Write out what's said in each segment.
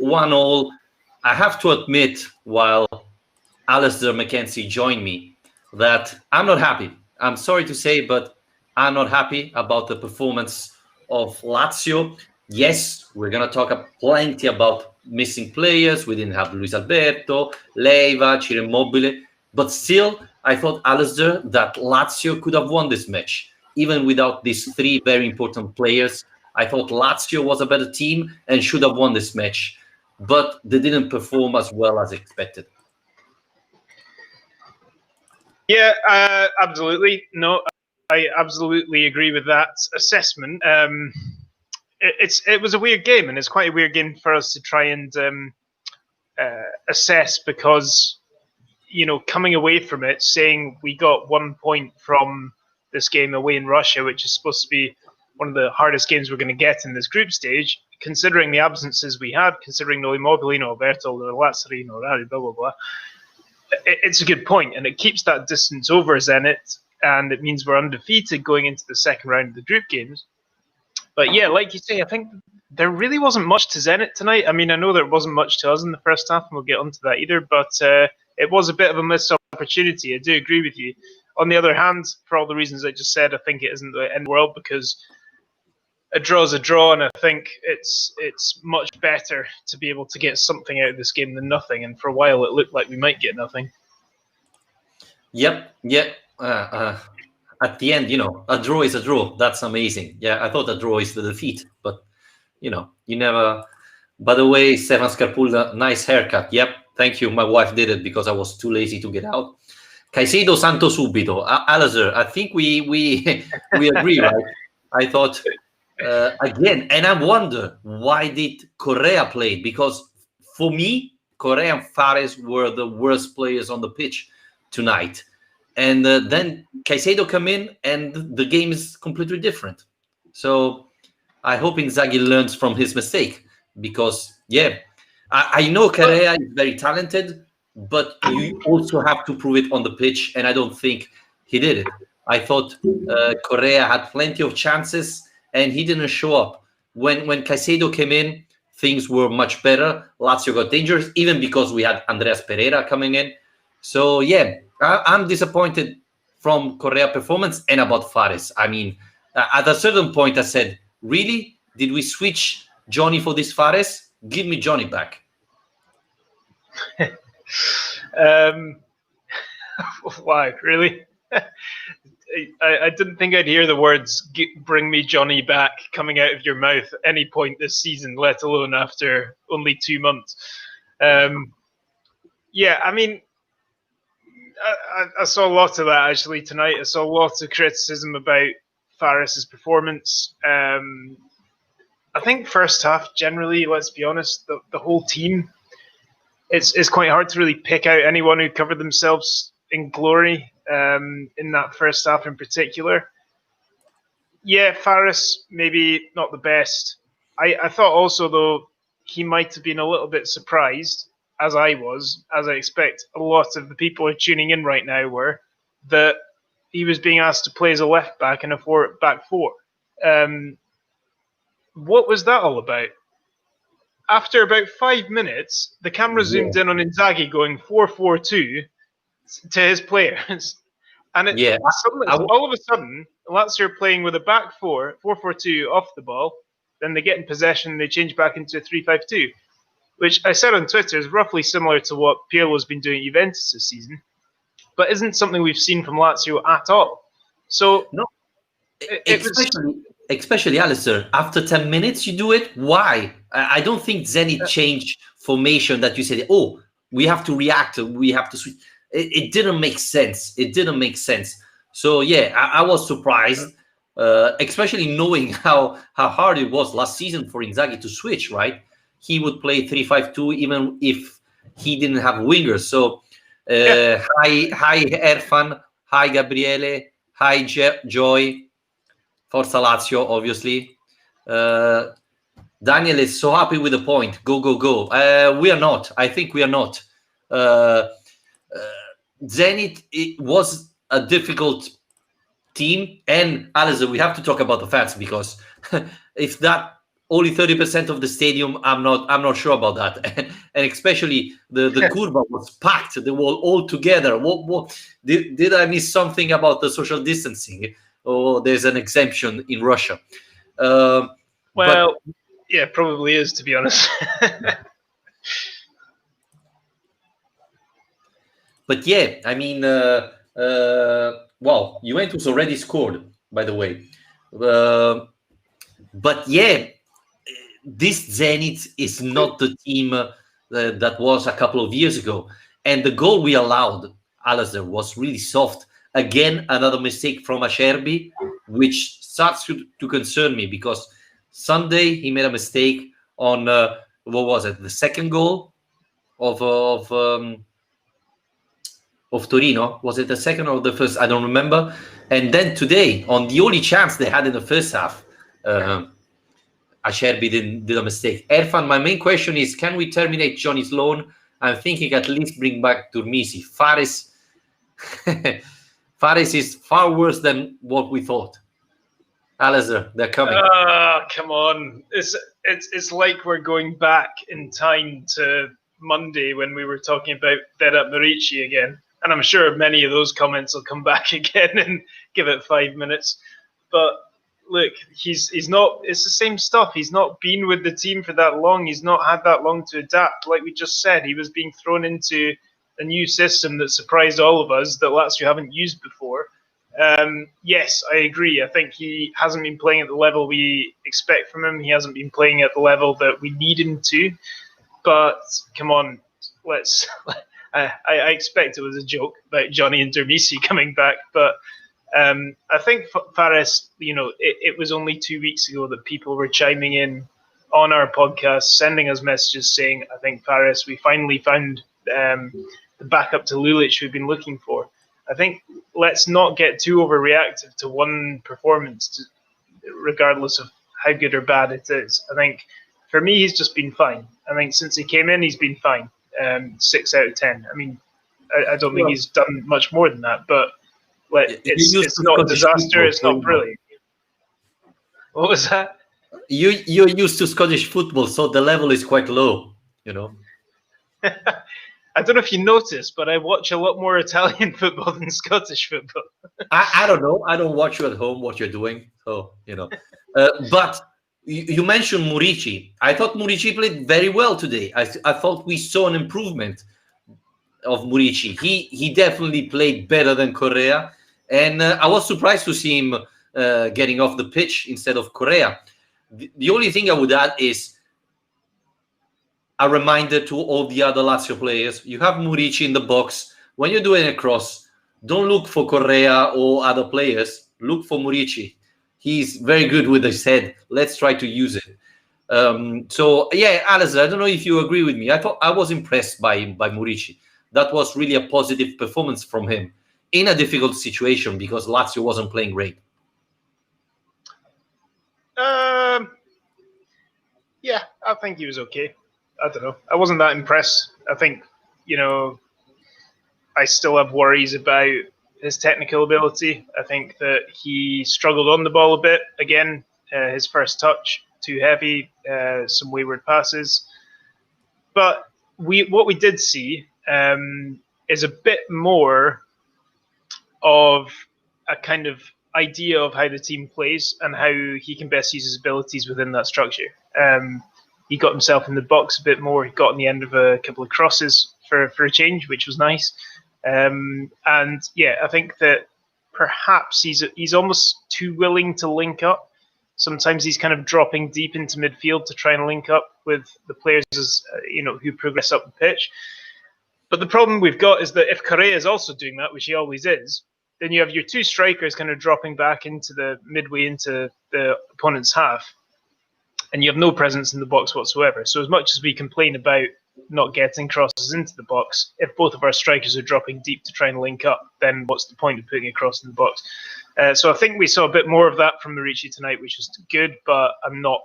1-1. I have to admit, while Alistair McKenzie joined me, that I'm not happy. I'm sorry to say, but I'm not happy about the performance of Lazio. Yes, we're going to talk plenty about missing players. We didn't have Luis Alberto, Leiva, Ciro Immobile. But still, I thought, Alistair, that Lazio could have won this match. Even without these three very important players, I thought Lazio was a better team and should have won this match. But they didn't perform as well as expected. Yeah, absolutely. No, I absolutely agree with that assessment. It was a weird game, and it's quite a weird game for us to try and assess because, coming away from it, saying we got 1 point from this game away in Russia, which is supposed to be one of the hardest games we're going to get in this group stage, considering the absences we had, considering no Immobile, no Alberto, no Lazzari, no Rari, blah, blah, blah. It's a good point, and it keeps that distance over Zenit, and it means we're undefeated going into the second round of the group games. But yeah, like you say, I think there really wasn't much to Zenit tonight. I mean, I know there wasn't much to us in the first half, and we'll get onto that either, but it was a bit of a missed opportunity. I do agree with you. On the other hand, for all the reasons I just said, I think it isn't the end of the world because a draw is a draw, and I think it's much better to be able to get something out of this game than nothing. And for a while, it looked like we might get nothing. Yep. At the end, a draw is a draw. That's amazing. Yeah, I thought a draw is the defeat, but you never. By the way, Stefan Scarpulla, nice haircut. Yep, thank you. My wife did it because I was too lazy to get out. Caicedo Santo Subito. Alistair, I think we agree, right? I thought. Again, and I wonder why did Correa play? Because for me, Correa and Fares were the worst players on the pitch tonight. And then Caicedo come in and the game is completely different. So I hope Inzaghi learns from his mistake because, I know Correa is very talented, but you also have to prove it on the pitch. And I don't think he did it. I thought Correa had plenty of chances and he didn't show up. When Caicedo came in, things were much better. Lazio got dangerous, even because we had Andreas Pereira coming in. So, I'm disappointed from Correa performance and about Fares. I mean, at a certain point, I said, really? Did we switch Johnny for this Fares? Give me Johnny back. Why? Really? I didn't think I'd hear the words "bring me Johnny back" coming out of your mouth at any point this season, let alone after only 2 months. I mean, I saw lots of that actually tonight. I saw lots of criticism about Fares' performance. I think first half, generally, let's be honest, the whole team, it's quite hard to really pick out anyone who covered themselves in glory. In that first half in particular. Fares maybe not the best. I thought also, though, he might have been a little bit surprised, as I was, as I expect a lot of the people who are tuning in right now were, that he was being asked to play as a left back in a back four. What was that all about? After about 5 minutes, the camera zoomed in on Inzaghi going 4-4-2 to his players. And all of a sudden, Lazio are playing with a back 4-4-2 off the ball. Then they get in possession and they change back into a 3-5-2, which I said on Twitter is roughly similar to what Pirlo's been doing at Juventus this season, but isn't something we've seen from Lazio at all. So, no, especially Alistair, after 10 minutes you do it. Why? I don't think Zenit changed formation that you said, oh, we have to react, we have to switch. It didn't make sense. So I was surprised, especially knowing how hard it was last season for Inzaghi to switch. Right, he would play 3-5-2 even if he didn't have wingers. So hi Erfan, hi Gabriele, hi Joy, Forza Lazio, obviously. Daniel is so happy with the point. Go. We are not. I think we are not. Zenit, it was a difficult team, and Alistair, we have to talk about the fans because if that only 30% of the stadium. I'm not sure about that, and especially the curva was packed. They were all together. What did I miss something about the social distancing? Or there's an exemption in Russia? But Well, yeah, probably is, to be honest. But yeah, I mean, well, Juventus already scored, by the way. But yeah, this Zenit is not the team that was a couple of years ago. And the goal we allowed, Alistair, was really soft. Again, another mistake from Acerbi, which starts to concern me because Sunday he made a mistake on, what was it, the second goal of Torino. Was it the second or the first? I don't remember. And then today, on the only chance they had in the first half, Acerbi did a mistake. Erfan, my main question is, can we terminate Johnny's loan? I'm thinking at least bring back Turmisi. Fares, Fares is far worse than what we thought. Alistair, they're coming. Come on. It's like we're going back in time to Monday when we were talking about Vedat Murici again. And I'm sure many of those comments will come back again and give it 5 minutes. But look, he's not. It's the same stuff. He's not been with the team for that long. He's not had that long to adapt. Like we just said, he was being thrown into a new system that surprised all of us that Lazio haven't used before. Yes, I agree. I think he hasn't been playing at the level we expect from him. He hasn't been playing at the level that we need him to. But come on, let's. I expect it was a joke about Johnny and Dermisi coming back, but I think Fares, it was only 2 weeks ago that people were chiming in on our podcast, sending us messages saying, I think Fares, we finally found the backup to Lulic we've been looking for. I think let's not get too overreactive to one performance, regardless of how good or bad it is. I think for me, he's just been fine. I think since he came in, he's been fine. 6 out of 10. I mean, I don't think he's done much more than that, but it's not a disaster. It's not brilliant. What was that? You're used to Scottish football, so the level is quite low, I don't know if you noticed, but I watch a lot more Italian football than Scottish football. I don't know. I don't watch you at home, what you're doing. So, but you mentioned Murici. I thought Murici played very well today. I thought we saw an improvement of Murici. He definitely played better than Correa. And I was surprised to see him getting off the pitch instead of Correa. The only thing I would add is a reminder to all the other Lazio players. You have Murici in the box. When you're doing a cross, don't look for Correa or other players. Look for Murici. He's very good with his head. Let's try to use it. So, yeah, Alistair, I don't know if you agree with me. I was impressed by Murici. That was really a positive performance from him in a difficult situation because Lazio wasn't playing great. Yeah, I think he was okay. I don't know. I wasn't that impressed. I think, I still have worries about his technical ability. I think that he struggled on the ball a bit. Again, his first touch, too heavy, some wayward passes. But what we did see is a bit more of a kind of idea of how the team plays and how he can best use his abilities within that structure. He got himself in the box a bit more. He got on the end of a couple of crosses for a change, which was nice. And yeah, I think that perhaps he's almost too willing to link up. Sometimes he's kind of dropping deep into midfield to try and link up with the players who progress up the pitch. But the problem we've got is that if Correa is also doing that, which he always is, then you have your two strikers kind of dropping back into the midway into the opponent's half, and you have no presence in the box whatsoever. So as much as we complain about not getting crosses into the box, if both of our strikers are dropping deep to try and link up, then what's the point of putting a cross in the box? So I think we saw a bit more of that from Murici tonight, which was good, but I'm not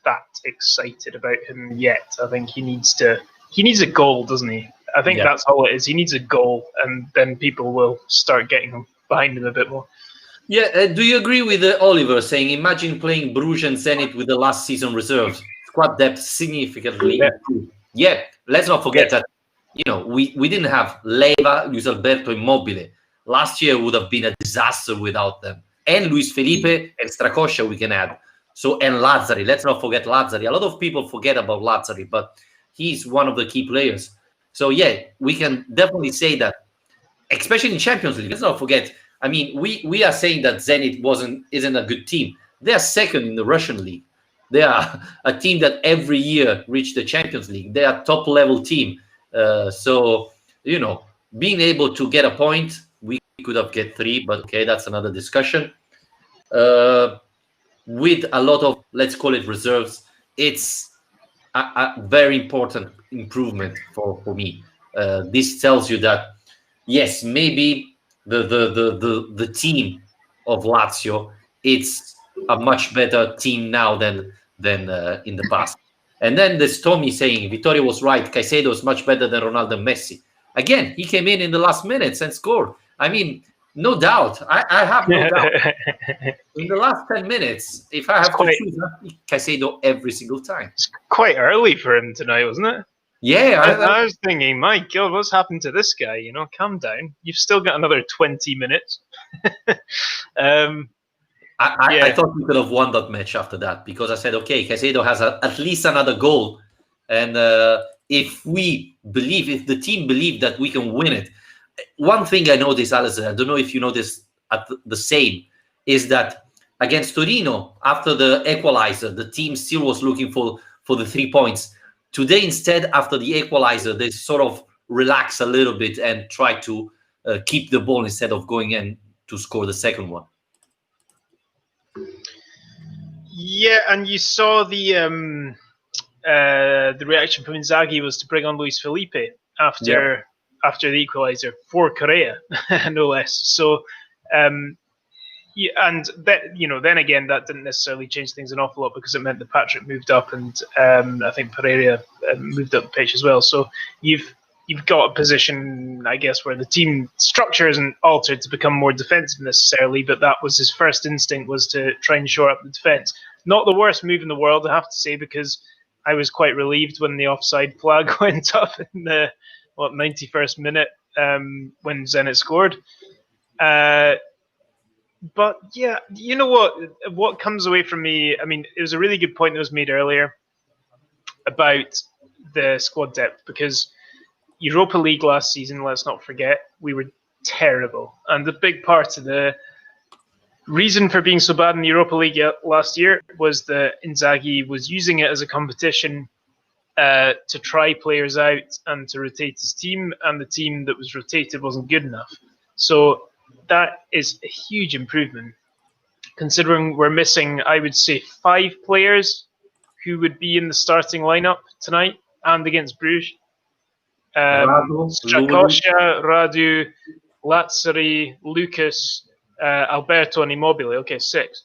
that excited about him yet. I think he needs a goal, doesn't he? I think that's all it is. He needs a goal, and then people will start getting behind him a bit more. Yeah, do you agree with Oliver saying, imagine playing Bruges and Zenit with the last season reserves? Squad depth significantly Yeah, improved. Yeah, let's not yeah, forget that, we didn't have Leva, Luis Alberto, Immobile. Last year would have been a disaster without them. And Luis Felipe and Strakosha we can add. So, and Lazzari. Let's not forget Lazzari. A lot of people forget about Lazzari, but he's one of the key players. So, yeah, we can definitely say that, especially in Champions League. Let's not forget. I mean, we are saying that Zenit isn't a good team. They are second in the Russian league. They are a team that every year reach the Champions League. They are top level team. So being able to get a point, we could have get three, but okay, that's another discussion. Uh, with a lot of, let's call it, reserves, it's a very important improvement for me. This tells you that yes, maybe the team of Lazio, it's a much better team now than in the past. And then there's Tommy saying Vittorio was right. Caicedo is much better than Ronaldo and Messi. Again, he came in the last minutes and scored. I mean, no doubt. I have no doubt. it's In the last 10 minutes, if I have to quite choose, Caicedo every single time. it's quite early for him tonight, wasn't it? Yeah, I was thinking, my God, what's happened to this guy? Calm down. You've still got another 20 minutes. um, I yeah, thought we could have won that match after that, because I said, okay, Caicedo has at least another goal. And if the team believe that we can win it. One thing I noticed, Alistair, I don't know if you noticed at the same, is that against Torino, after the equalizer, the team still was looking for the 3 points. Today, instead, after the equalizer, they sort of relax a little bit and try to keep the ball instead of going in to score the second one. yeah, and you saw the reaction from Inzaghi was to bring on Luis Felipe after the equaliser for Correa, no less. So, yeah, and that then again, that didn't necessarily change things an awful lot, because it meant that Patrick moved up, and I think Pereira moved up the pitch as well. So you've got a position, I guess, where the team structure isn't altered to become more defensive necessarily, but that was his first instinct, was to try and shore up the defence. Not the worst move in the world, I have to say, because I was quite relieved when the offside flag went up in the 91st minute when Zenit scored. But yeah, you know what comes away from me, I mean, it was a really good point that was made earlier about the squad depth, because Europa League last season, let's not forget, we were terrible. And the big part of the reason for being so bad in the Europa League last year was that Inzaghi was using it as a competition to try players out and to rotate his team, and the team that was rotated wasn't good enough. So that is a huge improvement, considering we're missing, I would say, 5 players who would be in the starting lineup tonight and against Bruges. Strakosha, Radu, Lazzari, Lucas, Alberto, and Immobile. Okay, 6.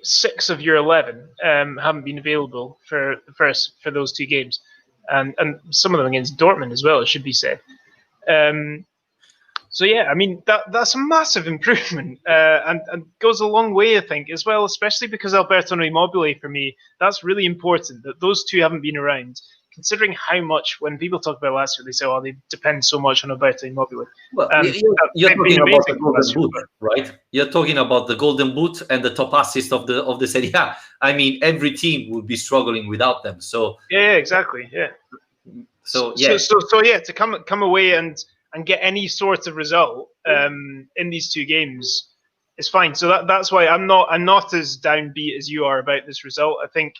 6 of your 11 haven't been available for those 2 games, and some of them against Dortmund as well, it should be said. So yeah, I mean that's a massive improvement, and goes a long way, I think, as well, especially because Alberto and Immobile, for me, that's really important that those 2 haven't been around. Considering how much, when people talk about Lazio, they say, "Oh, they depend so much on Alberto Immobile." Well, you're talking about the golden boot, right? You're talking about the golden boot and the top assist of the Serie A. I mean, every team would be struggling without them. So yeah, exactly, yeah. So yeah, so yeah, to come away and get any sort of result in these 2 games is fine. So that's why I'm not as downbeat as you are about this result. I think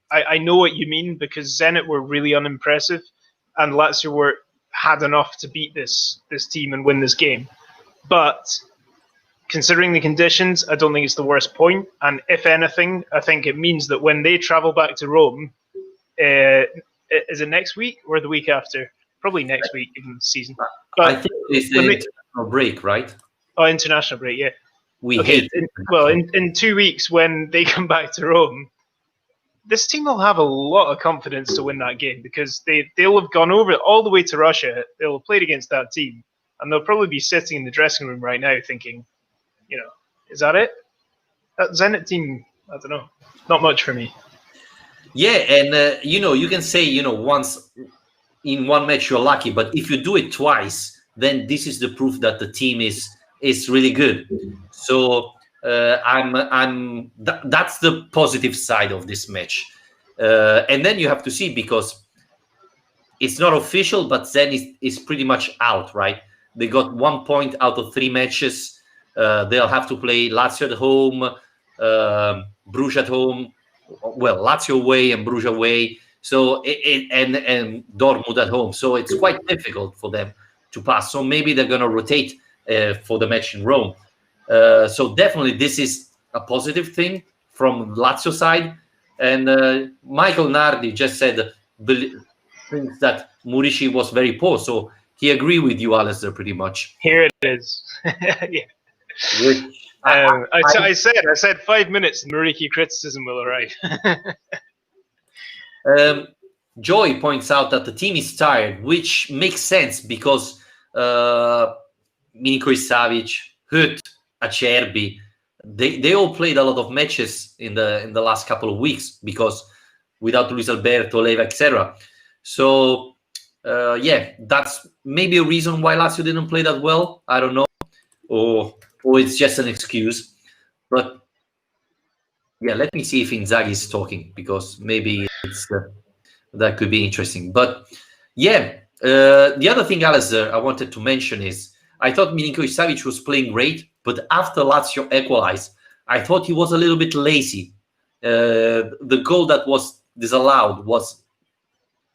I know what you mean, because Zenit were really unimpressive, and Lazio had enough to beat this team and win this game. But considering the conditions, I don't think it's the worst point. And if anything, I think it means that when they travel back to Rome, is it next week or the week after? Probably next week, given the season. But I think it's the international break, right? Oh, international break, yeah. We hate it. In 2 weeks, when they come back to Rome, this team will have a lot of confidence to win that game, because they'll have gone over all the way to Russia. They'll have played against that team, and they'll probably be sitting in the dressing room right now thinking, is that it? That Zenit team, I don't know, not much for me. Yeah, and you can say once in one match you're lucky, but if you do it twice, then this is the proof that the team is really good. So that's the positive side of this match, and then you have to see, because it's not official, but Zen is pretty much out, right? They got 1 point out of 3 matches. They'll have to play Lazio at home, Bruges at home, well, Lazio away and Bruges away. So and Dortmund at home. So it's quite difficult for them to pass. So maybe they're going to rotate for the match in Rome. So definitely this is a positive thing from Lazio side. And Michael Nardi just said thinks that Murici was very poor. So he agreed with you, Alistair, pretty much. Here it is. Yeah. Which I said 5 minutes and Murici criticism will arrive. Joy points out that the team is tired, which makes sense because Milinkovic-Savic, Hut, Acerbi, they all played a lot of matches in the last couple of weeks, because without Luis Alberto, Leva, etc. So that's maybe a reason why Lazio didn't play that well. I don't know, or it's just an excuse. But yeah, let me see if Inzaghi is talking, because maybe that could be interesting. But yeah, the other thing, Alistair, I wanted to mention is I thought Milinkovic-Savic was playing great, but after Lazio equalized, I thought he was a little bit lazy. The goal that was disallowed was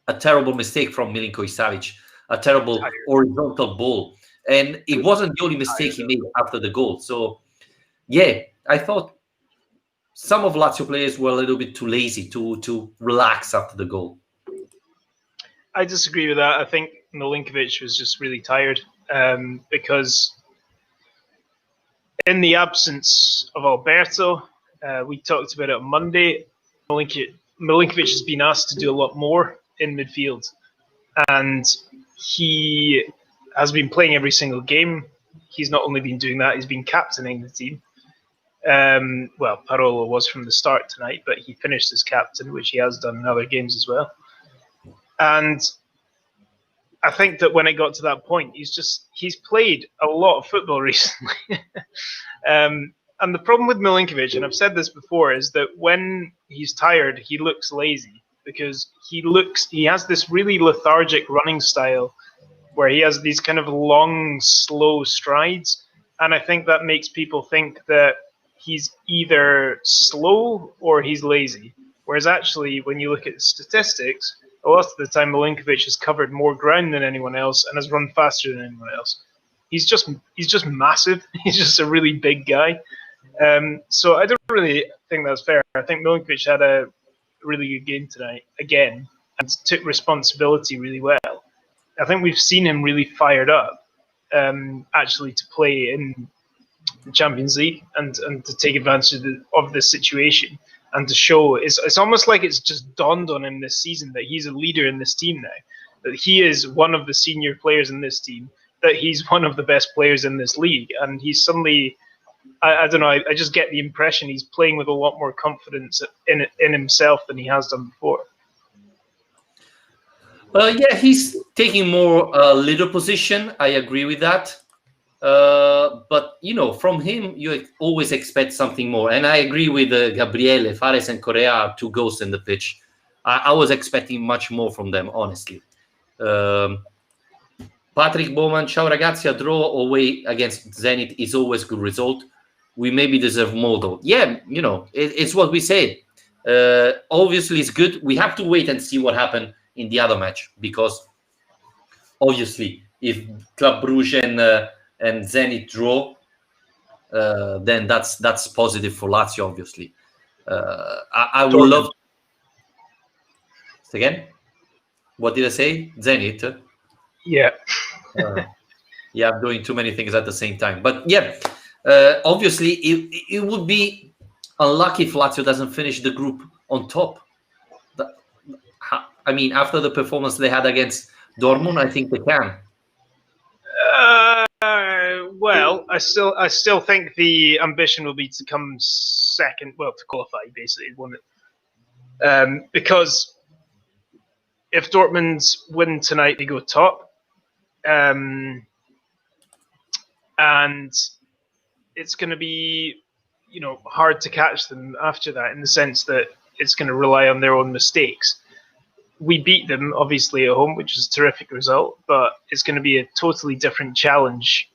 a terrible mistake from Milinkovic-Savic, a terrible horizontal ball. And it wasn't the only mistake he made after the goal. So, yeah, I thought some of Lazio players were a little bit too lazy to relax after the goal. I disagree with that. I think Milinkovic was just really tired because in the absence of Alberto, we talked about it on Monday, Milinkovic has been asked to do a lot more in midfield. And he has been playing every single game. He's not only been doing that, he's been captaining the team. Well, Parolo was from the start tonight, but he finished as captain, which he has done in other games as well. And I think that when it got to that point, he's played a lot of football recently. And the problem with Milinkovic, and I've said this before, is that when he's tired, he looks lazy, because he has this really lethargic running style where he has these kind of long, slow strides. And I think that makes people think that he's either slow or he's lazy. Whereas actually, when you look at the statistics, a lot of the time Milinkovic has covered more ground than anyone else and has run faster than anyone else. He's just massive. He's just a really big guy. So I don't really think that's fair. I think Milinkovic had a really good game tonight again and took responsibility really well. I think we've seen him really fired up, actually, to play in the Champions League and to take advantage of the situation and to show. It's almost like it's just dawned on him this season that he's a leader in this team now, that he is one of the senior players in this team, that he's one of the best players in this league, and he's suddenly, I don't know, I just get the impression he's playing with a lot more confidence in himself than he has done before. Yeah, he's taking more leader position. I agree with that. But, from him, you always expect something more. And I agree with Gabriele, Fares and Correa are 2 ghosts in the pitch. I was expecting much more from them, honestly. Patrick Bowman, ciao ragazzi, a draw away against Zenit is always a good result. We maybe deserve more, though. Yeah, it's what we said. Obviously, it's good. We have to wait and see what happened in the other match, because obviously, if Club Brugge and Zenit draw, then that's positive for Lazio, obviously. I would love... Again? What did I say? Zenit? Yeah. Yeah, I'm doing too many things at the same time. But yeah, obviously, it would be unlucky if Lazio doesn't finish the group on top. I mean, after the performance they had against Dortmund, I think they can. Well, I still think the ambition will be to come second, well, to qualify basically, because if Dortmund win tonight, they go top, and it's going to be, hard to catch them after that, in the sense that it's going to rely on their own mistakes. We beat them, obviously, at home, which is a terrific result, but it's going to be a totally different challenge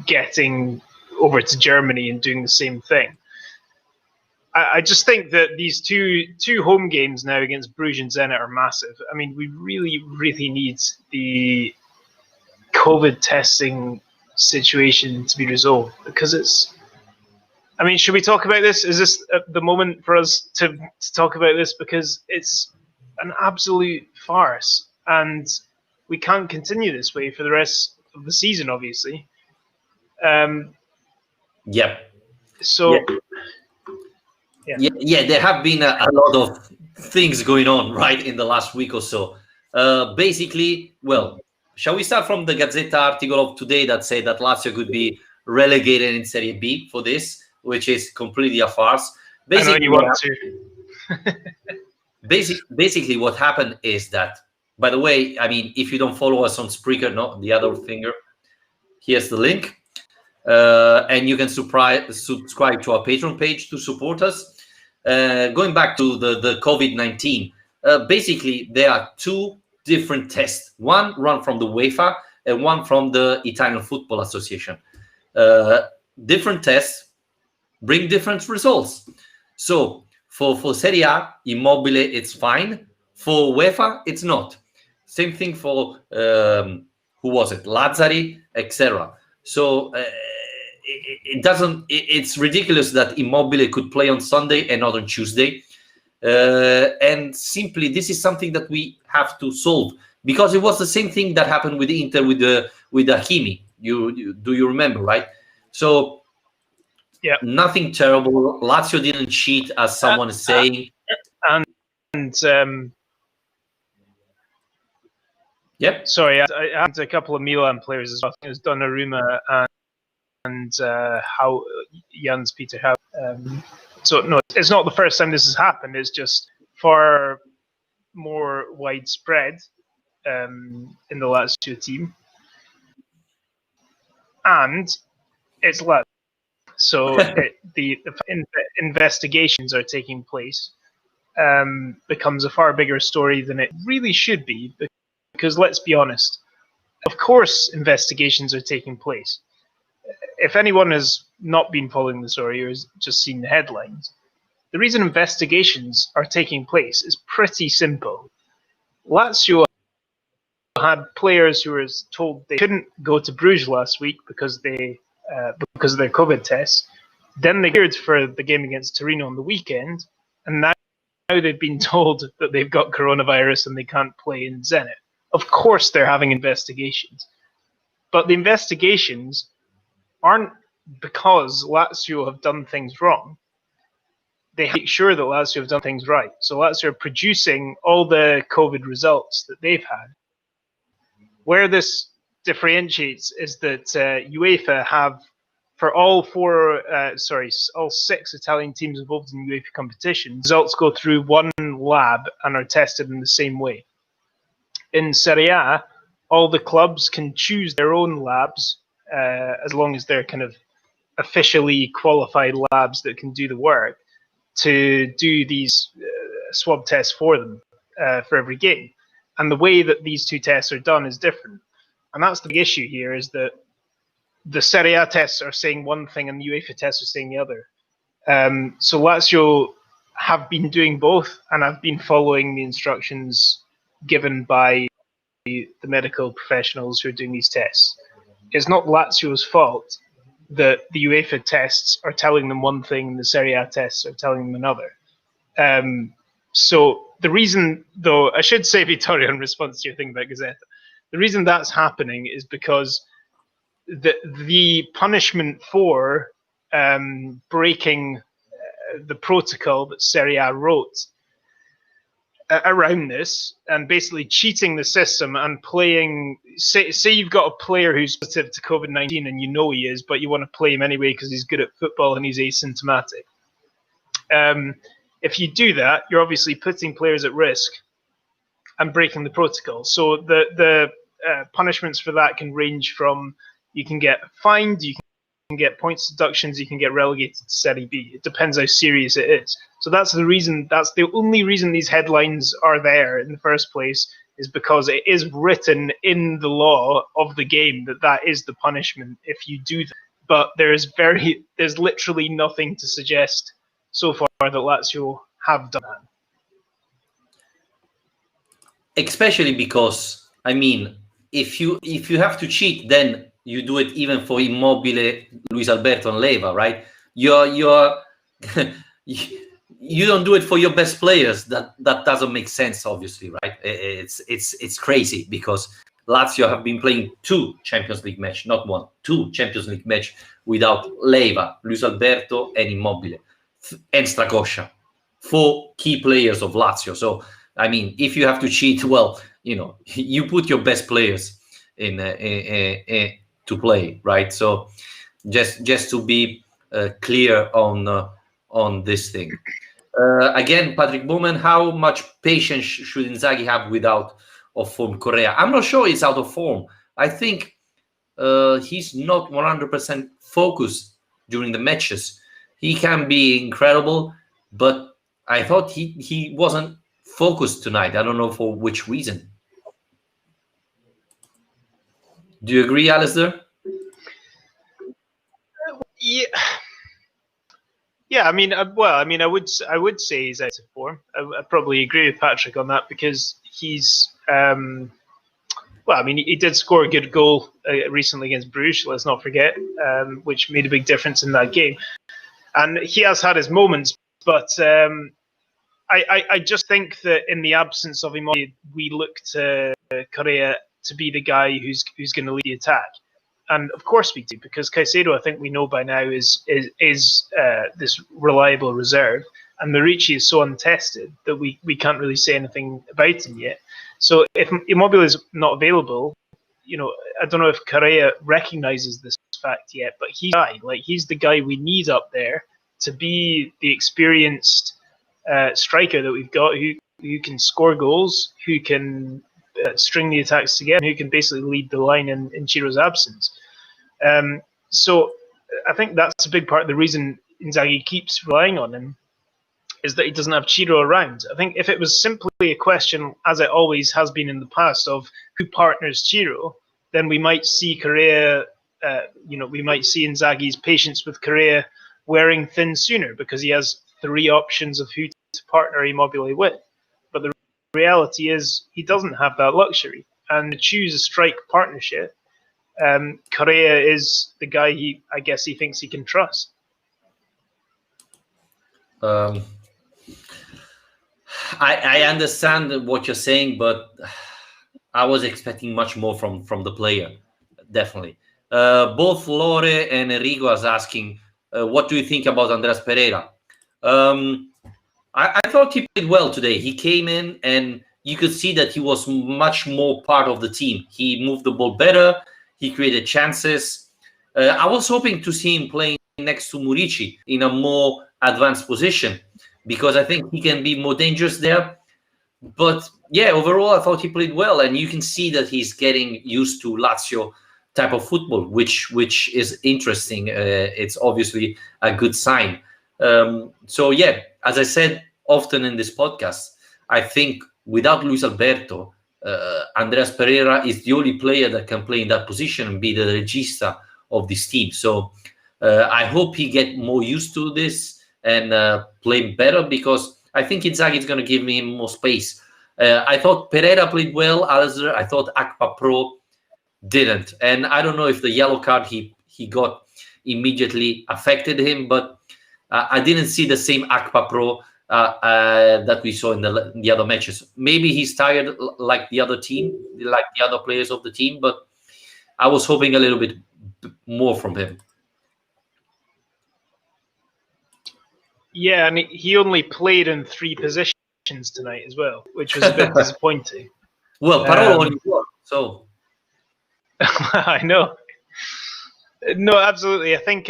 getting over to Germany and doing the same thing. I just think that these two home games now against Bruges and Zenit are massive. I mean, we really, really need the COVID testing situation to be resolved, because it's... I mean, should we talk about this? Is this the moment for us to talk about this? Because it's an absolute farce, and we can't continue this way for the rest of the season, obviously. Yeah. So, yeah, there have been a lot of things going on, right, in the last week or so. Basically, well, shall we start from the Gazzetta article of today that said that Lazio could be relegated in Serie B for this, which is completely a farce. Basically, I know you want to. Basically, what happened is that, by the way, I mean, if you don't follow us on Spreaker, no, the other finger, here's the link. And you can subscribe to our Patreon page to support us. Going back to the COVID-19, basically, there are two different tests. One run from the UEFA and one from the Italian Football Association. Different tests bring different results. So for Serie A, Immobile, it's fine. For UEFA, it's not. Same thing for, who was it? Lazzari, etc. So it doesn't. It's ridiculous that Immobile could play on Sunday and not on Tuesday. And simply, this is something that we have to solve, because it was the same thing that happened with Inter with Hakimi. Do you remember, right? So yeah, nothing terrible. Lazio didn't cheat, as someone is saying. Yep. Sorry, I had a couple of Milan players as well. It was Donnarumma and how Jans Peter Hau. So no, it's not the first time this has happened. It's just far more widespread in the Lazio team, and it's Lazio. So the investigations are taking place. Becomes a far bigger story than it really should be, because let's be honest, of course investigations are taking place. If anyone has not been following the story or has just seen the headlines, the reason investigations are taking place is pretty simple. Lazio had players who were told they couldn't go to Bruges last week because of their COVID tests. Then they cleared for the game against Torino on the weekend, and now they've been told that they've got coronavirus and they can't play in Zenit. Of course they're having investigations. But the investigations aren't because Lazio have done things wrong. They make sure that Lazio have done things right. So Lazio are producing all the COVID results that they've had. Where this differentiates is that UEFA have, for all six Italian teams involved in UEFA competitions, results go through one lab and are tested in the same way. In Serie A, all the clubs can choose their own labs, as long as they're kind of officially qualified labs that can do the work, to do these swab tests for them for every game. And the way that these two tests are done is different. And that's the big issue here, is that the Serie A tests are saying one thing and the UEFA tests are saying the other. So Lazio have been doing both, and have been following the instructions given by the medical professionals who are doing these tests. It's not Lazio's fault that the UEFA tests are telling them one thing and the Serie A tests are telling them another. So the reason, though, I should say, Vittorio, in response to your thing about Gazzetta, the reason that's happening is because the punishment for breaking the protocol that Serie A wrote around this and basically cheating the system and playing. Say you've got a player who's positive to COVID-19 and you know he is, but you want to play him anyway because he's good at football and he's asymptomatic. If you do that, you're obviously putting players at risk and breaking the protocol. So the punishments for that can range from you can get fined, you can get points deductions, you can get relegated to Serie B. It depends how serious it is. So that's the reason. That's the only reason these headlines are there in the first place, is because it is written in the law of the game that is the punishment if you do that. But there's literally nothing to suggest so far that Lazio have done that. Especially because, I mean, if you have to cheat, then you do it even for Immobile, Luis Alberto, and Leva, right? You're you don't do it for your best players. That doesn't make sense, obviously, right? It's crazy because Lazio have been playing 2 Champions League match, not 1, 2 Champions League match without Leva, Luis Alberto, and Immobile, and Strakosha, 4 key players of Lazio. So, I mean, if you have to cheat, well, you put your best players in to play, right? So, just to be clear on this thing. Again, Patrick Bowman, how much patience should Inzaghi have without of form Correa? I'm not sure he's out of form. I think he's not 100% focused during the matches. He can be incredible, but I thought he wasn't focused tonight. I don't know for which reason. Do you agree, Alistair? Yeah. I mean, I would say he's out of form. I probably agree with Patrick on that because he's. Well, I mean, he did score a good goal recently against Bruges. Let's not forget, which made a big difference in that game. And he has had his moments, but I just think that in the absence of him, we look to Correa to be the guy who's going to lead the attack. And of course we do, because Caicedo, I think we know by now, is this reliable reserve, and Murici is so untested that we can't really say anything about him yet. So if Immobile is not available, I don't know if Correa recognises this fact yet, but he's the guy we need up there to be the experienced striker that we've got, who can score goals, who can string the attacks together, who can basically lead the line in Chiro's absence. So I think that's a big part of the reason Inzaghi keeps relying on him, is that he doesn't have Chiro around. I think if it was simply a question, as it always has been in the past, of who partners Chiro, then we might see Correa, we might see Inzaghi's patience with Correa wearing thin sooner, because he has 3 options of who to partner Immobile with. But the reality is he doesn't have that luxury. And to choose a strike partnership, Correa is the guy I guess he thinks he can trust. I understand what you're saying, but I was expecting much more from the player, definitely. Both Lore and Enrico are asking, what do you think about Andreas Pereira? I thought he played well today. He came in and you could see that he was much more part of the team. He moved the ball better. He created chances. I was hoping to see him playing next to Murici in a more advanced position, because I think he can be more dangerous there. But yeah, overall, I thought he played well, and you can see that he's getting used to Lazio type of football, which is interesting. It's obviously a good sign. So yeah, as I said often in this podcast, I think without Luis Alberto, Andreas Pereira is the only player that can play in that position and be the regista of this team. So I hope he get more used to this and play better, because I think Inzaghi is going to give him more space. I thought Pereira played well, Alistair. I thought Akpa Pro didn't. And I don't know if the yellow card he got immediately affected him, but I didn't see the same Akpa Pro that we saw in the other matches. Maybe he's tired like the other team, like the other players of the team, but I was hoping a little bit more from him. Yeah, and he only played in 3 positions. tonight as well, which was a bit disappointing. Well, Parolo only won, so I know. No, absolutely. I think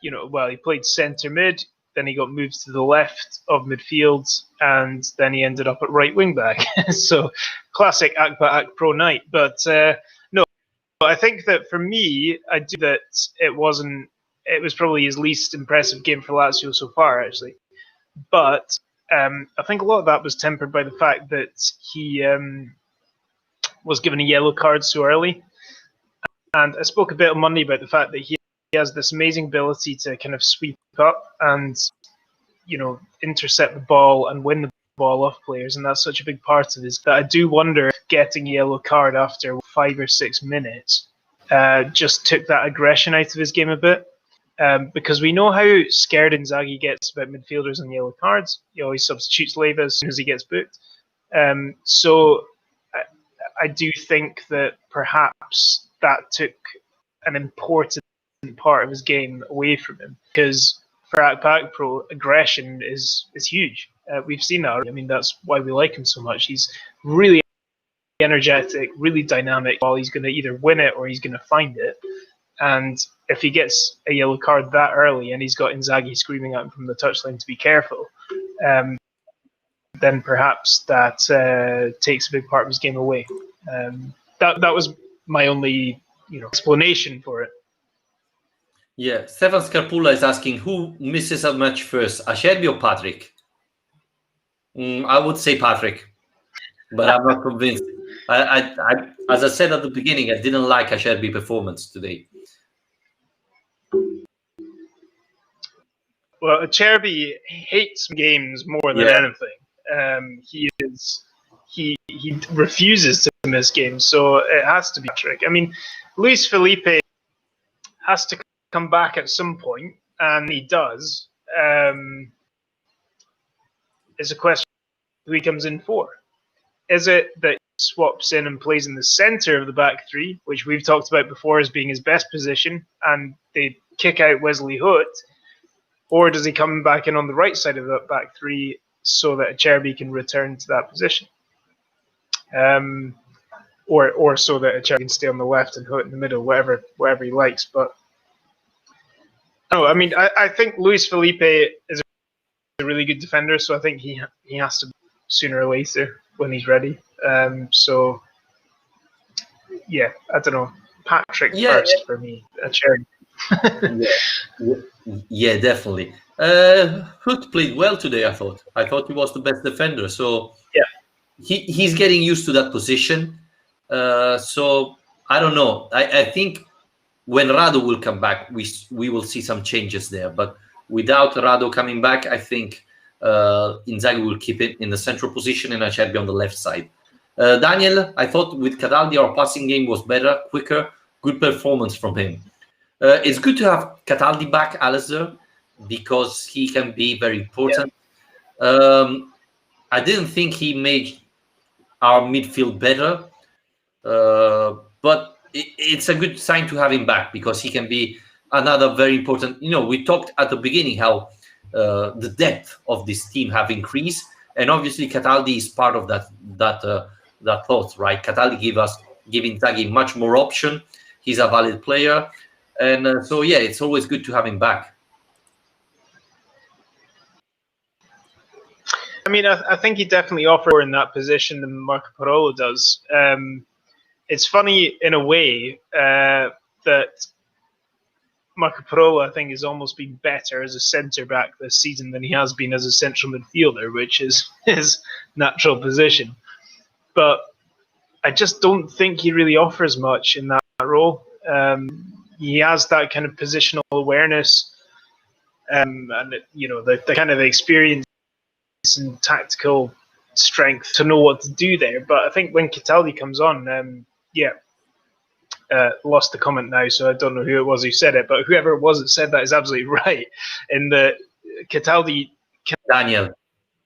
he played centre mid, then he got moved to the left of midfield, and then he ended up at right wing back. So classic Akpa Akpro night. But no, I think that for me, I do that it was probably his least impressive game for Lazio so far, actually. But I think a lot of that was tempered by the fact that he was given a yellow card so early. And I spoke a bit on Monday about the fact that he has this amazing ability to kind of sweep up and, intercept the ball and win the ball off players. And that's such a big part of his. That I do wonder if getting a yellow card after 5 or 6 minutes just took that aggression out of his game a bit. Because we know how scared Inzaghi gets about midfielders and yellow cards. He always substitutes Leva as soon as he gets booked. So I do think that perhaps that took an important part of his game away from him. Because for Akpak Pro, aggression is huge. We've seen that. I mean, that's why we like him so much. He's really energetic, really dynamic. While he's going to either win it or he's going to find it. And if he gets a yellow card that early and he's got Inzaghi screaming at him from the touchline to be careful, then perhaps that takes a big part of his game away. That was my only explanation for it. Yeah, Stefan Scarpulla is asking who misses a match first, Acerbi or Patrick? I would say Patrick, but I'm not convinced. I as I said at the beginning, I didn't like Acerbi's performance today. Well, Acerbi hates games more than anything. He refuses to miss games, so it has to be Patrick. I mean, Luis Felipe has to come back at some point, and he does. It's a question who he comes in for. Is it that he swaps in and plays in the centre of the back three, which we've talked about before as being his best position, and they kick out Wesley Hood? Or does he come back in on the right side of that back three so that Acerbi can return to that position? Or so that Acerbi can stay on the left and Hood in the middle, wherever he likes. But no, I mean, I think Luis Felipe is a really good defender, so I think he has to sooner or later when he's ready. So yeah, I don't know. Patrick first for me. Acerbi. Yeah, definitely. Hood played well today. I thought he was the best defender. So yeah, he's getting used to that position. So I don't know. I think when Rado will come back, we will see some changes there. But without Rado coming back, I think Inzaghi will keep it in the central position and Acerbi on the left side. Daniel, I thought with Cataldi our passing game was better, quicker, good performance from him. It's good to have Cataldi back, Alistair, because he can be very important. Yeah. I didn't think he made our midfield better, but it's a good sign to have him back because he can be another very important. We talked at the beginning how the depth of this team have increased, and obviously Cataldi is part of that thought, right? Cataldi giving Inzaghi much more option. He's a valid player. And so, yeah, it's always good to have him back. I mean, I think he definitely offers more in that position than Marco Parolo does. It's funny in a way that Marco Parolo, I think, has almost been better as a centre-back this season than he has been as a central midfielder, which is his natural position. But I just don't think he really offers much in that role. He has that kind of positional awareness and the kind of experience and tactical strength to know what to do there. But I think when Cataldi comes on, lost the comment now, so I don't know who it was who said it, but whoever it was that said that is absolutely right. In that Cataldi can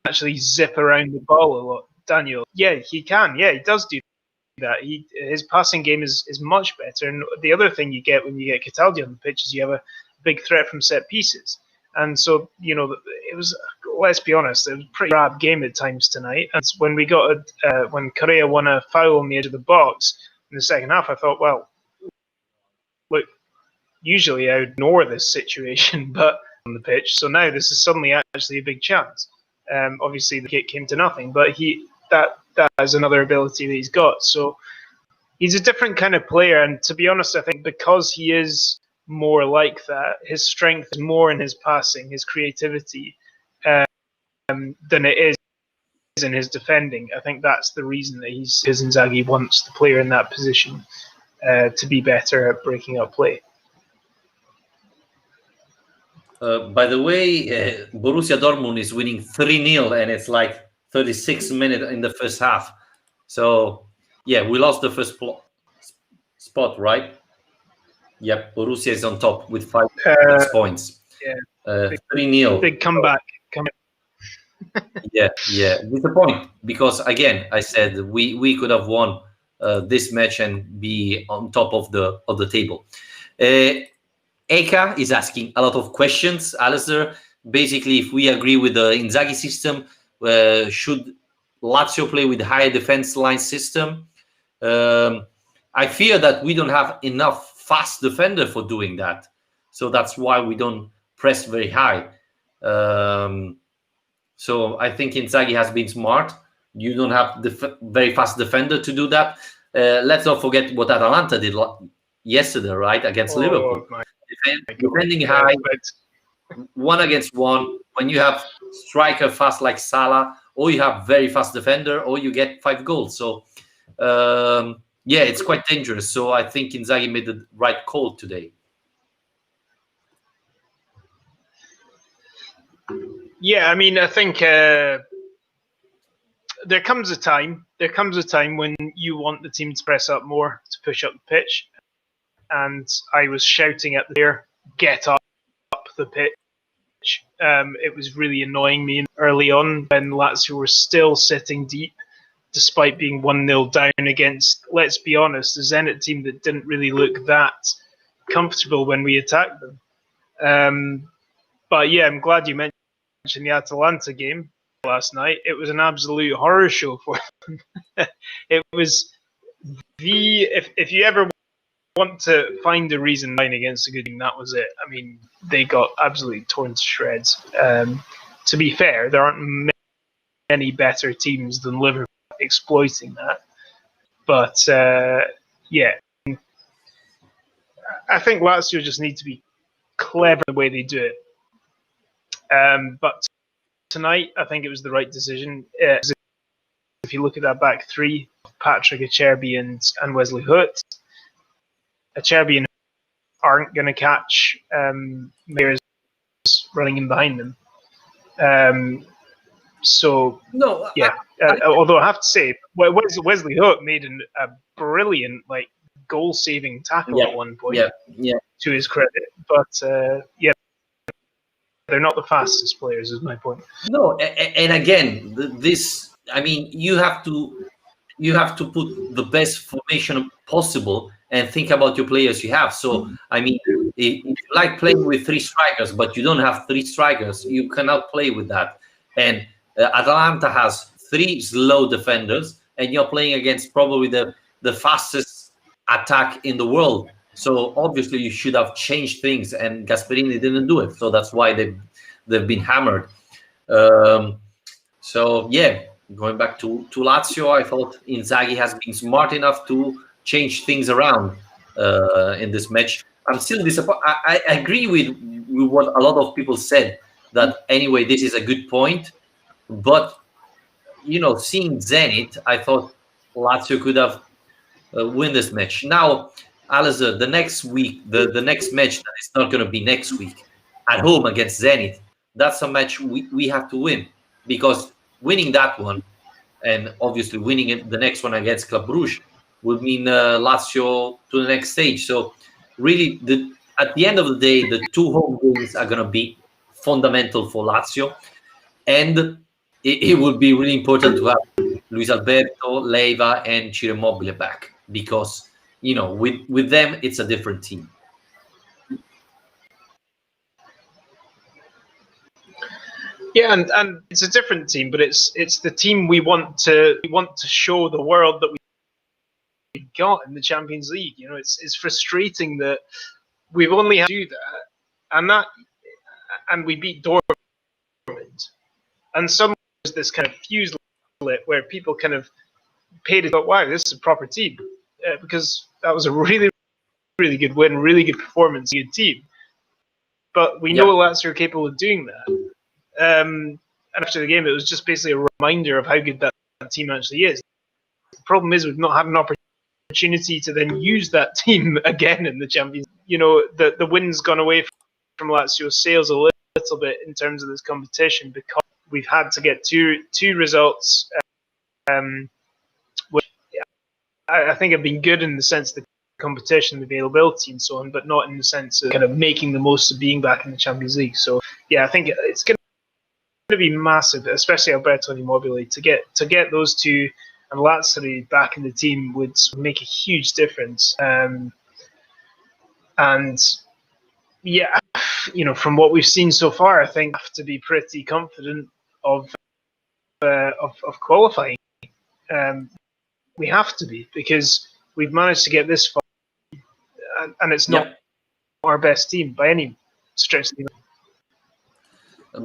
actually zip around the ball a lot. Daniel, yeah, he can. Yeah, he does do that. His passing game is much better. And the other thing you get when you get Cataldi on the pitch is you have a big threat from set pieces. And so, it was let's be honest, it was a pretty drab game at times tonight. And when we got when Correa won a foul on the edge of the box in the second half, I thought, well, look, usually I would ignore this situation, but on the pitch. So now this is suddenly actually a big chance. Obviously, the kick came to nothing, but that is another ability that he's got. So he's a different kind of player, and to be honest, I think because he is more like that, his strength is more in his passing, his creativity, than it is in his defending. I think that's the reason that Inzaghi wants the player in that position to be better at breaking up play. By the way, Borussia Dortmund is winning 3-0, and it's like 36 minutes in the first half. So, yeah, we lost the first spot, right? Yep, Borussia is on top with 5 points. Yeah, 3-0. Big comeback. Yeah, disappointing, because again, I said we could have won this match and be on top of the table. Eka is asking a lot of questions, Alistair. Basically, if we agree with the Inzaghi system, should Lazio play with higher defense line system? I fear that we don't have enough fast defender for doing that, so that's why we don't press very high. So I think Inzaghi has been smart. You don't have the very fast defender to do that. Let's not forget what Atalanta did yesterday, right, against Liverpool. Defending high, 1-against-1. When you have striker fast like Salah, or you have very fast defender, or you get 5 goals. So yeah, it's quite dangerous. So I think Inzaghi made the right call today. Yeah, I mean, I think there comes a time when you want the team to press up more, to push up the pitch. And I was shouting at the player, get up the pitch. It was really annoying me early on when Lazio were still sitting deep, despite being 1-0 down against, let's be honest, a Zenit team that didn't really look that comfortable when we attacked them. But yeah, I'm glad you mentioned the Atalanta game last night. It was an absolute horror show for them. It was if you ever want to find a reason line against a good team, that was it. I mean, they got absolutely torn to shreds. To be fair, there aren't many better teams than Liverpool exploiting that. But yeah, I think Lazio just need to be clever in the way they do it. But tonight, I think it was the right decision. If you look at that back three, Patrick, Acerbi, and Wesley Hoot, Acerbi and aren't going to catch players running in behind them. So no, yeah. Although I have to say, Wesley Hoot made a brilliant goal-saving tackle at one point. Yeah. To his credit, but yeah, they're not the fastest players. Is my point. No, and again, this. I mean, you have to put the best formation possible and think about your players you have. So, I mean, if you like playing with 3 strikers, but you don't have 3 strikers, you cannot play with that. And Atalanta has 3 slow defenders, and you're playing against probably the fastest attack in the world. So obviously you should have changed things, and Gasperini didn't do it. So that's why they've been hammered. So yeah, going back to Lazio, I thought Inzaghi has been smart enough to change things around in this match. I'm still disappointed. I agree with what a lot of people said, that anyway, this is a good point. But, seeing Zenit, I thought Lazio could have win this match. Now, Alistair, the next week, the next match that is not going to be next week, at home against Zenit, that's a match we have to win, because winning that one and obviously winning the next one against Club Brugge would mean Lazio to the next stage. So really, at the end of the day, the 2 home games are going to be fundamental for Lazio, and it would be really important to have Luis Alberto, Leiva, and Ciro Immobile back, because with them it's a different team. Yeah, and it's a different team, but it's the team we want to show the world that we got in the Champions League. You know, it's frustrating that we've only had to do that, and we beat Dortmund, and suddenly there's this kind of fuse lit where people kind of paid it. But wow, this is a proper team, because that was a really really good win, really good performance, good team. But we know Lazio are capable of doing that. And after the game, it was just basically a reminder of how good that team actually is. The problem is we've not had an opportunity to then use that team again in the Champions League. You know, the wind's gone away from Lazio's sails a little bit in terms of this competition because we've had to get two results, which I think have been good in the sense of the competition, the availability, and so on, but not in the sense of kind of making the most of being back in the Champions League. So yeah, I think it's going to be massive, especially Alberto and Immobile, to get those two and Lazio back in the team would make a huge difference. And yeah, you know, from what we've seen so far, I think we have to be pretty confident of qualifying. We have to be, because we've managed to get this far, and it's not our best team by any stretch of the imagination.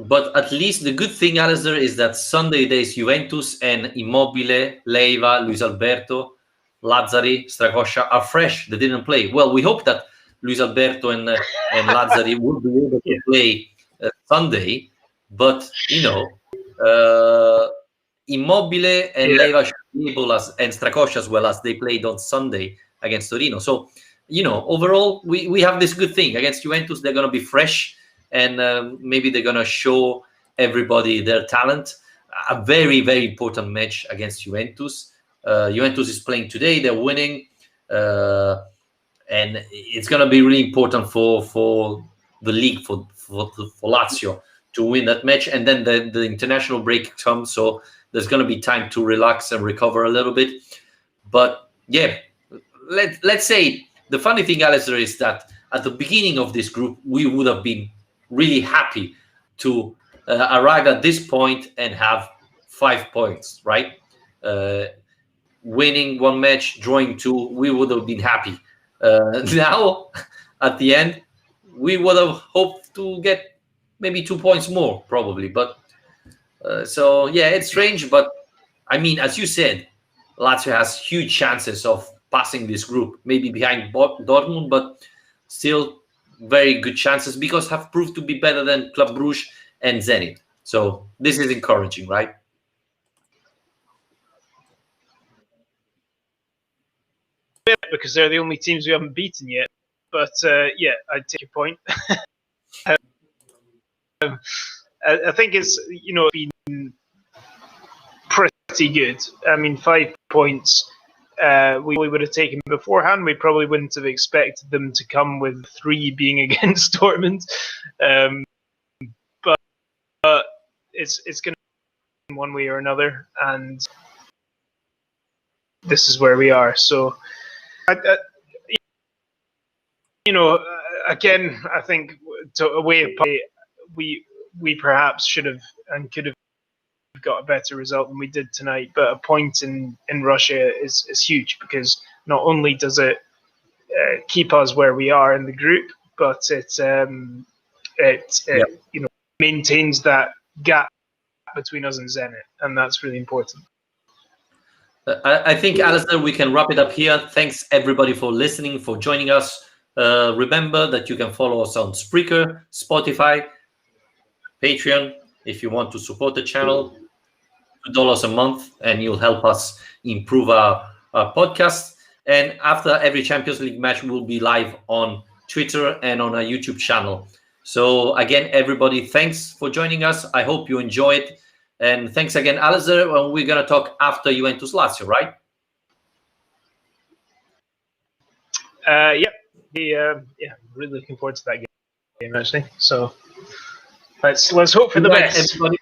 But at least the good thing, Alistair, is that Sunday there's Juventus and Immobile, Leiva, Luis Alberto, Lazzari, Strakosha are fresh. They didn't play. Well, we hope that Luis Alberto and Lazzari will be able to play Sunday. But, you know, Immobile and Leiva should be able, and Strakosha as well, as they played on Sunday against Torino. So, you know, overall, we have this good thing. Against Juventus, they're going to be fresh. And maybe they're going to show everybody their talent. A very, very important match against Juventus. Juventus is playing today. They're winning. And it's going to be really important for the league, for Lazio to win that match. And then the international break comes. So there's going to be time to relax and recover a little bit. But, yeah, let's say the funny thing, Alistair, is that at the beginning of this group, we would have been really happy to arrive at this point and have 5 points, right? Winning one match, drawing two, we would have been happy. Now, at the end, we would have hoped to get maybe 2 points more, probably. But so, yeah, it's strange. But, I mean, as you said, Lazio has huge chances of passing this group, maybe behind Dortmund, but still very good chances because have proved to be better than Club Brugge and Zenit. So this is encouraging, right? Because they're the only teams we haven't beaten yet. But yeah, I take your point. I think it's, you know, been pretty good. I mean, 5 points we would have taken beforehand. We probably wouldn't have expected them to come with 3 being against Dortmund. But it's going to be one way or another, and this is where we are. So, you know, again, I think away of play, we perhaps should have and could have got a better result than we did tonight. But a point in Russia is huge, because not only does it keep us where we are in the group, but it you know, maintains that gap between us and Zenit, and that's really important. I think, Alistair, we can wrap it up here. Thanks everybody for listening, for joining us. Remember that you can follow us on Spreaker, Spotify, Patreon if you want to support the channel. $2 a month, and you'll help us improve our podcast. And after every Champions League match, we'll be live on Twitter and on our YouTube channel. So again, everybody, thanks for joining us. I hope you enjoy it. And thanks again, Alistair. We're going to talk after Juventus-Lazio, right? Yeah, really looking forward to that game, actually. So let's hope for the best. Everybody.